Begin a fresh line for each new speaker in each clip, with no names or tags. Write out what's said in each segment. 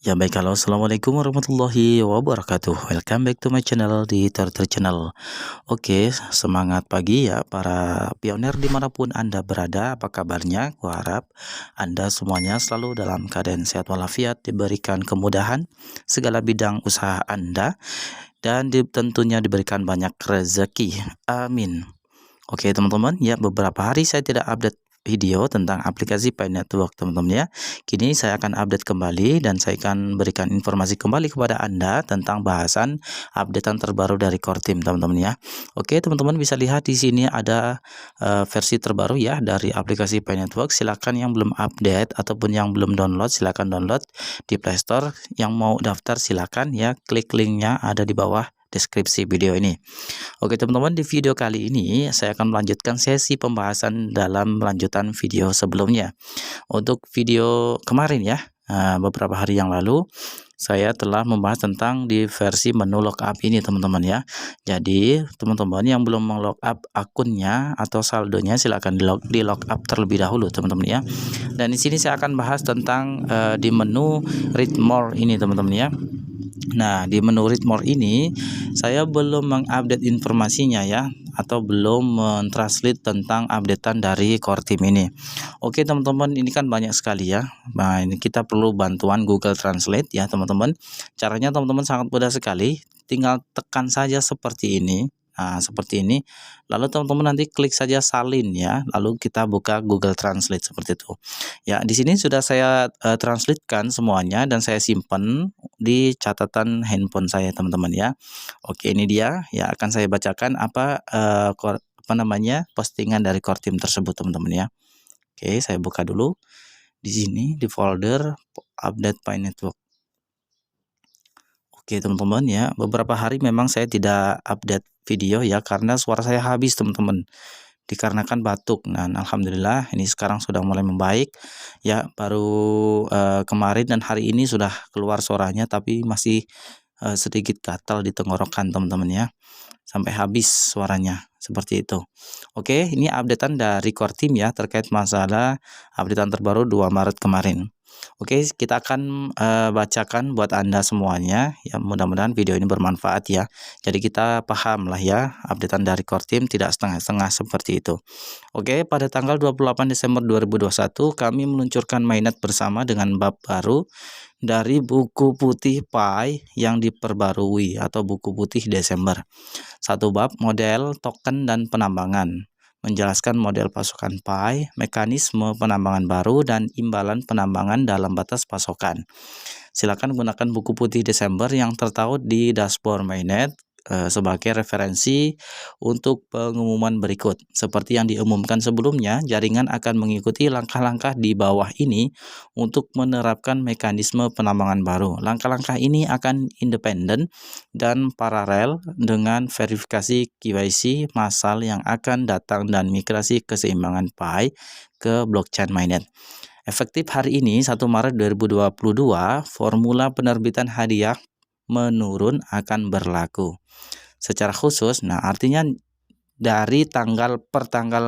Ya baik, halo, assalamualaikum warahmatullahi wabarakatuh. Welcome back to my channel di Torter Channel. Oke, semangat pagi ya para pionir dimanapun Anda berada. Apa kabarnya? Kuharap Anda semuanya selalu dalam keadaan sehat walafiat, diberikan kemudahan segala bidang usaha Anda, dan tentunya diberikan banyak rezeki. Amin. Oke teman-teman, ya beberapa hari saya tidak update video tentang aplikasi Pi Network teman-teman ya. Kini saya akan update kembali dan saya akan berikan informasi kembali kepada Anda tentang bahasan updatean terbaru dari Core Team teman-teman ya. Oke teman-teman, bisa lihat di sini ada versi terbaru ya dari aplikasi Pi Network. Silakan yang belum update ataupun yang belum download, silakan download di Play Store. Yang mau daftar silakan ya, klik linknya ada di bawah deskripsi video ini. Oke teman-teman, di video kali ini saya akan melanjutkan sesi pembahasan dalam lanjutan video sebelumnya. Untuk video kemarin ya, beberapa hari yang lalu saya telah membahas tentang di versi menu lookup ini teman-teman ya. Jadi teman-teman yang belum melookup akunnya atau saldonya silakan di lookup terlebih dahulu teman-teman ya. Dan di sini saya akan bahas tentang di menu read more ini teman-teman ya. Nah, di menu read more ini saya belum mengupdate informasinya ya, atau belum mentranslate tentang updatean dari Core Team ini. Oke teman-teman, ini kan banyak sekali ya. Nah, ini kita perlu bantuan Google Translate ya teman-teman. Caranya teman-teman sangat mudah sekali, tinggal tekan saja seperti ini. Nah, seperti ini. Lalu teman-teman nanti klik saja salin ya. Lalu kita buka Google Translate seperti itu. Ya, di sini sudah saya translatekan semuanya dan saya simpan di catatan handphone saya teman-teman ya. Oke, ini dia ya, akan saya bacakan apa postingan dari Core Team tersebut teman-teman ya. Oke, saya buka dulu di sini di folder update Pi Network. Oke teman-teman ya, beberapa hari memang saya tidak update video ya karena suara saya habis teman-teman, dikarenakan batuk. Nah alhamdulillah ini sekarang sudah mulai membaik ya. Baru kemarin dan hari ini sudah keluar suaranya, tapi masih sedikit gatal di tenggorokan teman-teman ya, sampai habis suaranya seperti itu. Oke, ini updatean dari Core Team ya terkait masalah updatean terbaru 2 Maret kemarin. Oke, kita akan bacakan buat Anda semuanya ya, mudah-mudahan video ini bermanfaat ya. Jadi kita paham lah ya, updatean dari Core Team tidak setengah-setengah seperti itu. Oke, pada tanggal 28 Desember 2021 kami meluncurkan mainnet bersama dengan bab baru dari buku putih Pi yang diperbarui atau buku putih Desember. Satu bab model, token, dan penambangan, menjelaskan model pasokan Pi, mekanisme penambangan baru, dan imbalan penambangan dalam batas pasokan. Silakan gunakan buku putih Desember yang tertera di dashboard mainnet sebagai referensi untuk pengumuman berikut. Seperti yang diumumkan sebelumnya, jaringan akan mengikuti langkah-langkah di bawah ini untuk menerapkan mekanisme penambangan baru. Langkah-langkah ini akan independen dan paralel dengan verifikasi KYC massal yang akan datang dan migrasi keseimbangan Pi ke blockchain mainnet. Efektif hari ini 1 Maret 2022, formula penerbitan hadiah menurun akan berlaku. Secara khusus, nah artinya dari tanggal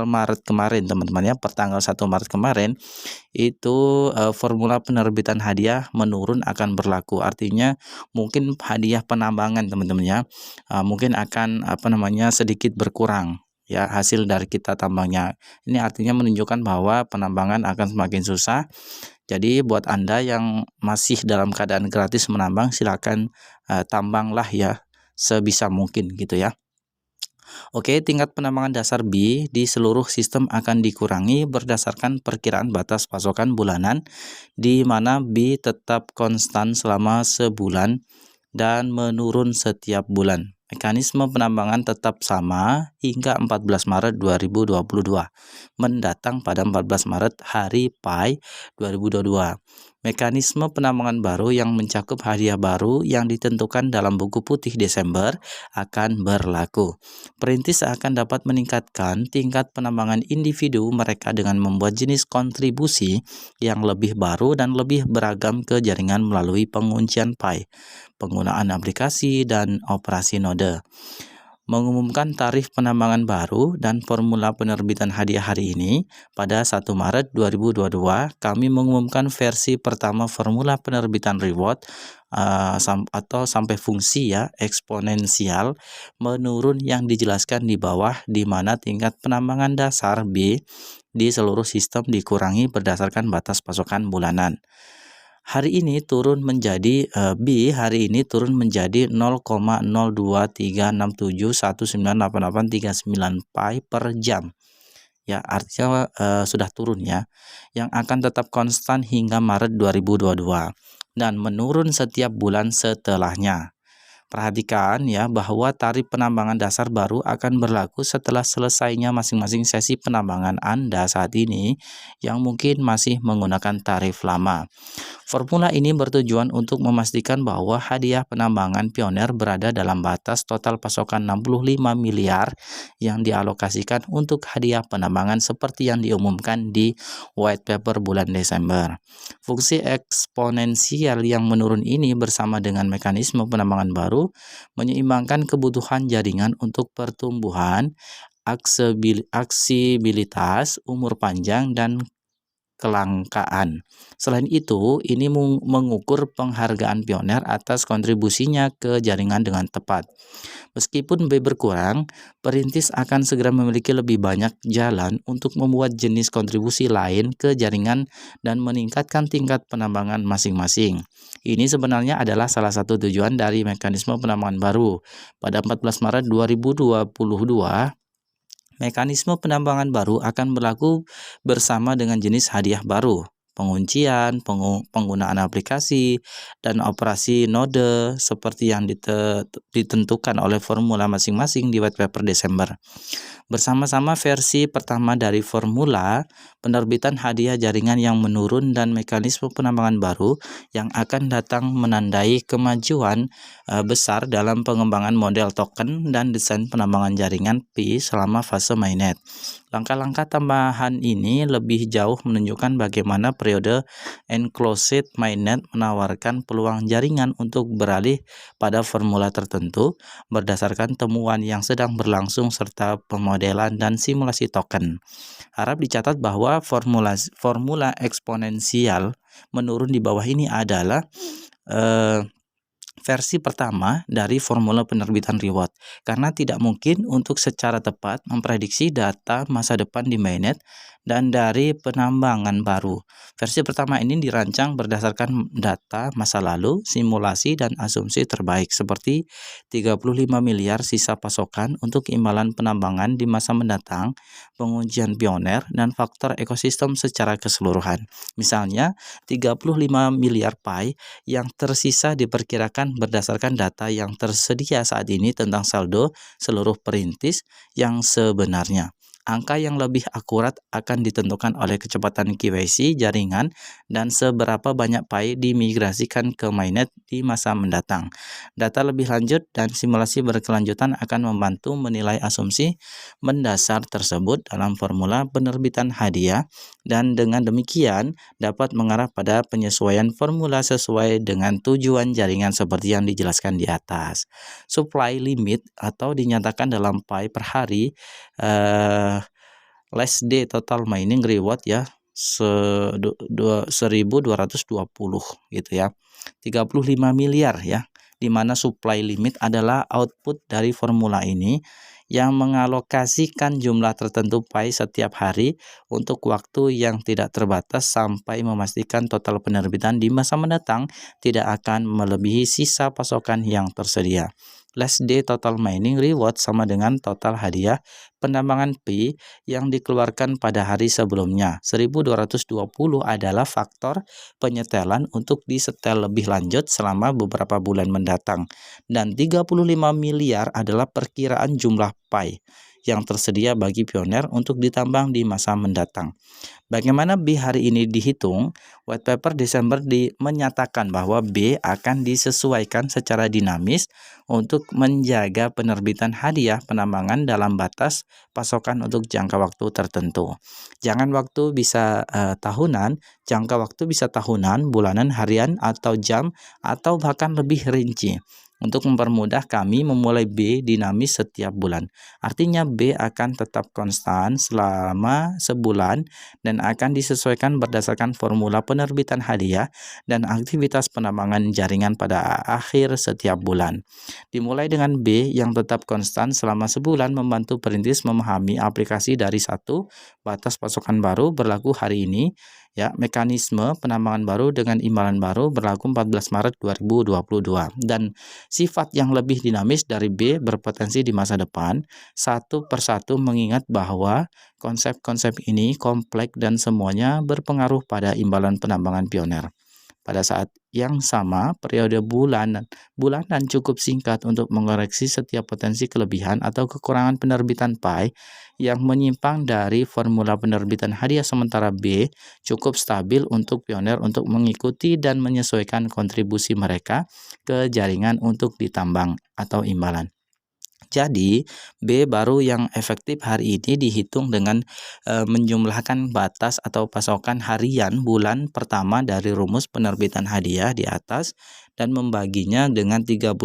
Maret kemarin teman-teman ya, tanggal 1 Maret kemarin itu formula penerbitan hadiah menurun akan berlaku. Artinya mungkin hadiah penambangan teman-teman ya, mungkin akan sedikit berkurang ya hasil dari kita tambangnya. Ini artinya menunjukkan bahwa penambangan akan semakin susah. Jadi buat Anda yang masih dalam keadaan gratis menambang, silakan tambanglah ya sebisa mungkin gitu ya. Oke, tingkat penambangan dasar B di seluruh sistem akan dikurangi berdasarkan perkiraan batas pasokan bulanan, di mana B tetap konstan selama sebulan dan menurun setiap bulan. Mekanisme penambangan tetap sama hingga 14 Maret 2022. Mendatang pada 14 Maret hari Pi 2022. Mekanisme penambangan baru yang mencakup hadiah baru yang ditentukan dalam buku putih Desember akan berlaku. Perintis akan dapat meningkatkan tingkat penambangan individu mereka dengan membuat jenis kontribusi yang lebih baru dan lebih beragam ke jaringan melalui penguncian Pi, penggunaan aplikasi, dan operasi node. mengumumkan tarif penambangan baru dan formula penerbitan hadiah hari ini. Pada 1 Maret 2022, kami mengumumkan versi pertama formula penerbitan reward atau sampai fungsi ya eksponensial menurun yang dijelaskan di bawah, di mana tingkat penambangan dasar B di seluruh sistem dikurangi berdasarkan batas pasokan bulanan. Hari ini turun menjadi B hari ini turun menjadi 0,02367198839 pi per jam. Ya, artinya sudah turun ya. Yang akan tetap konstan hingga Maret 2022 dan menurun setiap bulan setelahnya. Perhatikan ya bahwa tarif penambangan dasar baru akan berlaku setelah selesainya masing-masing sesi penambangan Anda saat ini yang mungkin masih menggunakan tarif lama. Formula ini bertujuan untuk memastikan bahwa hadiah penambangan Pioneer berada dalam batas total pasokan 65 miliar yang dialokasikan untuk hadiah penambangan seperti yang diumumkan di white paper bulan Desember. Fungsi eksponensial yang menurun ini bersama dengan mekanisme penambangan baru menyeimbangkan kebutuhan jaringan untuk pertumbuhan, aksibilitas, umur panjang, dan kelangkaan. Selain itu, ini mengukur penghargaan Pioneer atas kontribusinya ke jaringan dengan tepat. Meskipun B berkurang, perintis akan segera memiliki lebih banyak jalan untuk membuat jenis kontribusi lain ke jaringan dan meningkatkan tingkat penambangan masing-masing. Ini sebenarnya adalah salah satu tujuan dari mekanisme penambangan baru. Pada 14 Maret 2022, mekanisme penambangan baru akan berlaku bersama dengan jenis hadiah baru, penguncian, penggunaan aplikasi, dan operasi node seperti yang ditentukan oleh formula masing-masing di white paper Desember. Bersama-sama versi pertama dari formula, penerbitan hadiah jaringan yang menurun dan mekanisme penambangan baru yang akan datang menandai kemajuan besar dalam pengembangan model token dan desain penambangan jaringan Pi selama fase mainnet. Langkah-langkah tambahan ini lebih jauh menunjukkan bagaimana periode enclosed mainnet menawarkan peluang jaringan untuk beralih pada formula tertentu berdasarkan temuan yang sedang berlangsung serta pemodelan dan simulasi token. Harap dicatat bahwa formula eksponensial menurun di bawah ini adalah versi pertama dari formula penerbitan reward, karena tidak mungkin untuk secara tepat memprediksi data masa depan di mainnet dan dari penambangan baru. Versi pertama ini dirancang berdasarkan data masa lalu, simulasi, dan asumsi terbaik seperti 35 miliar sisa pasokan untuk imbalan penambangan di masa mendatang, pengujian Pioneer, dan faktor ekosistem secara keseluruhan. Misalnya, 35 miliar pi yang tersisa diperkirakan berdasarkan data yang tersedia saat ini tentang saldo seluruh perintis yang sebenarnya. Angka yang lebih akurat akan ditentukan oleh kecepatan KYC jaringan dan seberapa banyak pi dimigrasikan ke mainnet di masa mendatang. Data lebih lanjut dan simulasi berkelanjutan akan membantu menilai asumsi mendasar tersebut dalam formula penerbitan hadiah, dan dengan demikian dapat mengarah pada penyesuaian formula sesuai dengan tujuan jaringan seperti yang dijelaskan di atas. Supply limit atau dinyatakan dalam pi per hari, last day total mining reward ya 1220 gitu ya, 35 miliar ya, di mana supply limit adalah output dari formula ini yang mengalokasikan jumlah tertentu pi setiap hari untuk waktu yang tidak terbatas sampai memastikan total penerbitan di masa mendatang tidak akan melebihi sisa pasokan yang tersedia. Last day total mining reward sama dengan total hadiah penambangan Pi yang dikeluarkan pada hari sebelumnya. 1220 adalah faktor penyetelan untuk disetel lebih lanjut selama beberapa bulan mendatang, dan 35 miliar adalah perkiraan jumlah pi yang tersedia bagi Pioneer untuk ditambang di masa mendatang. Bagaimana B hari ini dihitung? White paper Desember menyatakan bahwa B akan disesuaikan secara dinamis untuk menjaga penerbitan hadiah penambangan dalam batas pasokan untuk jangka waktu tertentu. Jangka waktu bisa tahunan, bulanan, harian, atau jam, atau bahkan lebih rinci. untuk mempermudah kami memulai B dinamis setiap bulan. Artinya B akan tetap konstan selama sebulan dan akan disesuaikan berdasarkan formula penerbitan hadiah dan aktivitas penambangan jaringan pada akhir setiap bulan. Dimulai dengan B yang tetap konstan selama sebulan membantu perintis memahami aplikasi dari satu batas pasokan baru berlaku hari ini, ya, mekanisme penambangan baru dengan imbalan baru berlaku 14 Maret 2022 dan sifat yang lebih dinamis dari B berpotensi di masa depan satu persatu mengingat bahwa konsep-konsep ini kompleks dan semuanya berpengaruh pada imbalan penambangan pioner. Pada saat yang sama, periode bulanan cukup singkat untuk mengoreksi setiap potensi kelebihan atau kekurangan penerbitan PAI yang menyimpang dari formula penerbitan hadiah, sementara B cukup stabil untuk pioner untuk mengikuti dan menyesuaikan kontribusi mereka ke jaringan untuk ditambang atau imbalan. Jadi, B baru yang efektif hari ini dihitung dengan menjumlahkan batas atau pasokan harian bulan pertama dari rumus penerbitan hadiah di atas dan membaginya dengan 31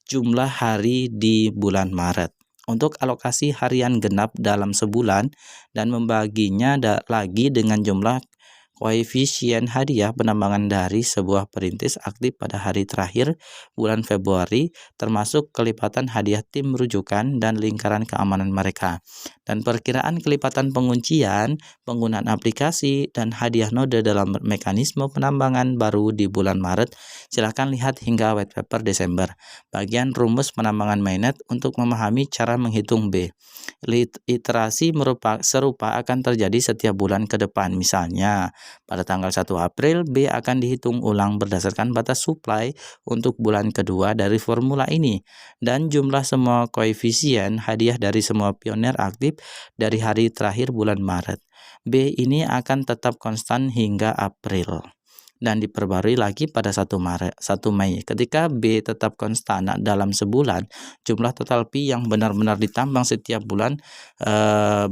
jumlah hari di bulan Maret. Untuk alokasi harian genap dalam sebulan dan membaginya lagi dengan jumlah koefisien hadiah penambangan dari sebuah perintis aktif pada hari terakhir bulan Februari, termasuk kelipatan hadiah tim rujukan dan lingkaran keamanan mereka. Dan perkiraan kelipatan penguncian, penggunaan aplikasi, dan hadiah node dalam mekanisme penambangan baru di bulan Maret, silakan lihat hingga white paper Desember. Bagian rumus penambangan mainnet untuk memahami cara menghitung B. Iterasi serupa akan terjadi setiap bulan ke depan. Misalnya, pada tanggal 1 April, B akan dihitung ulang berdasarkan batas supply untuk bulan kedua dari formula ini dan jumlah semua koefisien hadiah dari semua pioner aktif dari hari terakhir bulan Maret. B ini akan tetap konstan hingga April dan diperbarui lagi pada 1 Mei. Ketika B tetap konstan dalam sebulan, jumlah total Pi yang benar-benar ditambang setiap bulan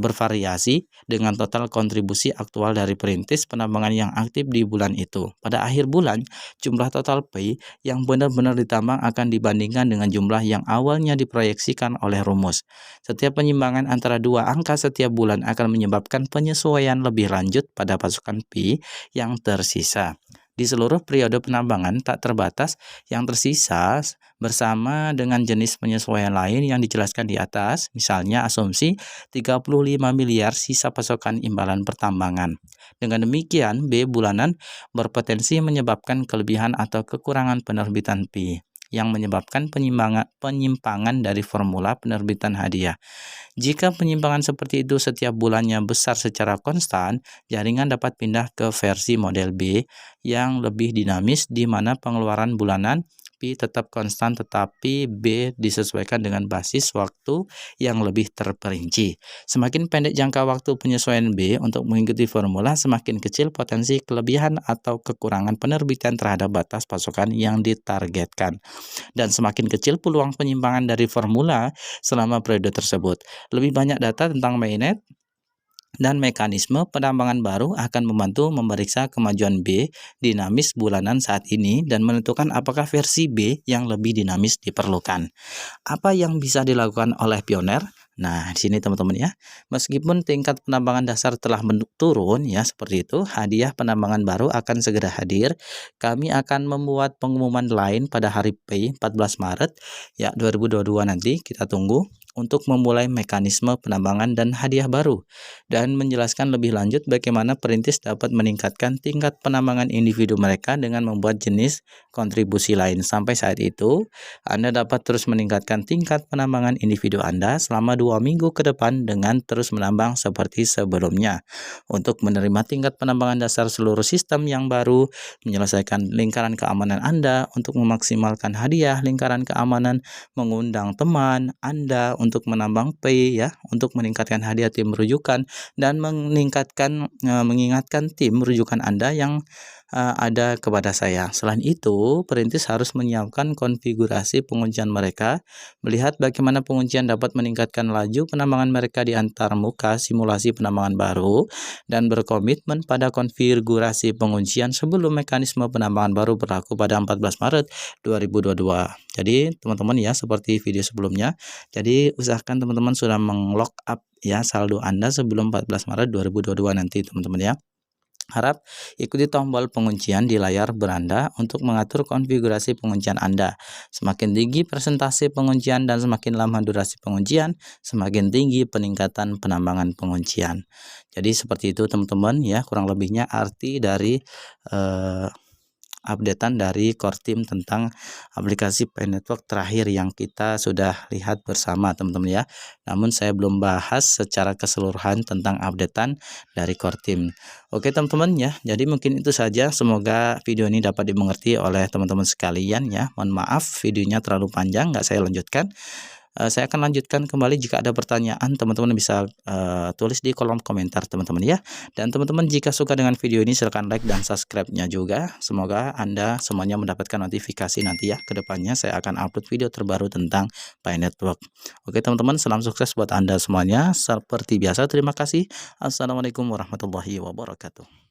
bervariasi dengan total kontribusi aktual dari perintis penambangan yang aktif di bulan itu. Pada akhir bulan, jumlah total Pi yang benar-benar ditambang akan dibandingkan dengan jumlah yang awalnya diproyeksikan oleh rumus. Setiap penyimbangan antara dua angka setiap bulan akan menyebabkan penyesuaian lebih lanjut pada pasukan Pi yang tersisa. Di seluruh periode penambangan tak terbatas yang tersisa bersama dengan jenis penyesuaian lain yang dijelaskan di atas, misalnya asumsi 35 miliar sisa pasokan imbalan pertambangan. Dengan demikian, B bulanan berpotensi menyebabkan kelebihan atau kekurangan penerbitan Pi yang menyebabkan penyimpangan dari formula penerbitan hadiah. Jika penyimpangan seperti itu setiap bulannya besar secara konstan, jaringan dapat pindah ke versi model B yang lebih dinamis di mana pengeluaran bulanan Pi tetap konstan tetapi B disesuaikan dengan basis waktu yang lebih terperinci. Semakin pendek jangka waktu penyesuaian B untuk mengikuti formula, semakin kecil potensi kelebihan atau kekurangan penerbitan terhadap batas pasokan yang ditargetkan. Dan semakin kecil peluang penyimpangan dari formula selama periode tersebut. Lebih banyak data tentang mainnet dan mekanisme penambangan baru akan membantu memeriksa kemajuan B dinamis bulanan saat ini dan menentukan apakah versi B yang lebih dinamis diperlukan. Apa yang bisa dilakukan oleh pioner? Nah, di sini teman-teman ya, meskipun tingkat penambangan dasar telah turun ya seperti itu, hadiah penambangan baru akan segera hadir. Kami akan membuat pengumuman lain pada hari P 14 Maret ya 2022 nanti, kita tunggu untuk memulai mekanisme penambangan dan hadiah baru dan menjelaskan lebih lanjut bagaimana perintis dapat meningkatkan tingkat penambangan individu mereka dengan membuat jenis kontribusi lain. Sampai saat itu, Anda dapat terus meningkatkan tingkat penambangan individu Anda selama 2 minggu ke depan dengan terus menambang seperti sebelumnya. Untuk menerima tingkat penambangan dasar seluruh sistem yang baru, menyelesaikan lingkaran keamanan Anda untuk memaksimalkan hadiah lingkaran keamanan, mengundang teman Anda untuk menambang P ya, untuk meningkatkan hadiah tim rujukan dan mengingatkan tim rujukan Anda yang ada kepada saya. Selain itu, perintis harus menyiapkan konfigurasi penguncian mereka, melihat bagaimana penguncian dapat meningkatkan laju penambangan mereka di antar muka simulasi penambangan baru, dan berkomitmen pada konfigurasi penguncian sebelum mekanisme penambangan baru berlaku pada 14 Maret 2022. Jadi teman-teman ya, seperti video sebelumnya, jadi usahakan teman-teman sudah meng-lock up ya saldo Anda sebelum 14 Maret 2022 nanti teman-teman ya. Harap ikuti tombol penguncian di layar beranda untuk mengatur konfigurasi penguncian Anda. Semakin tinggi presentasi penguncian dan semakin lama durasi penguncian, semakin tinggi peningkatan penambangan penguncian. Jadi seperti itu teman-teman ya, kurang lebihnya arti dari updatean dari core team tentang aplikasi Pi Network terakhir yang kita sudah lihat bersama teman-teman ya. Namun saya belum bahas secara keseluruhan tentang updatean dari core team. Oke teman-teman ya, jadi mungkin itu saja. Semoga video ini dapat dimengerti oleh teman-teman sekalian ya. Mohon maaf videonya terlalu panjang, nggak saya lanjutkan. Saya akan lanjutkan kembali. Jika ada pertanyaan, teman-teman bisa tulis di kolom komentar teman-teman ya. Dan teman-teman jika suka dengan video ini silahkan like dan subscribe-nya juga. Semoga Anda semuanya mendapatkan notifikasi nanti ya. Kedepannya saya akan upload video terbaru tentang Pi Network. Oke teman-teman, salam sukses buat Anda semuanya. Seperti biasa, terima kasih. Assalamualaikum warahmatullahi wabarakatuh.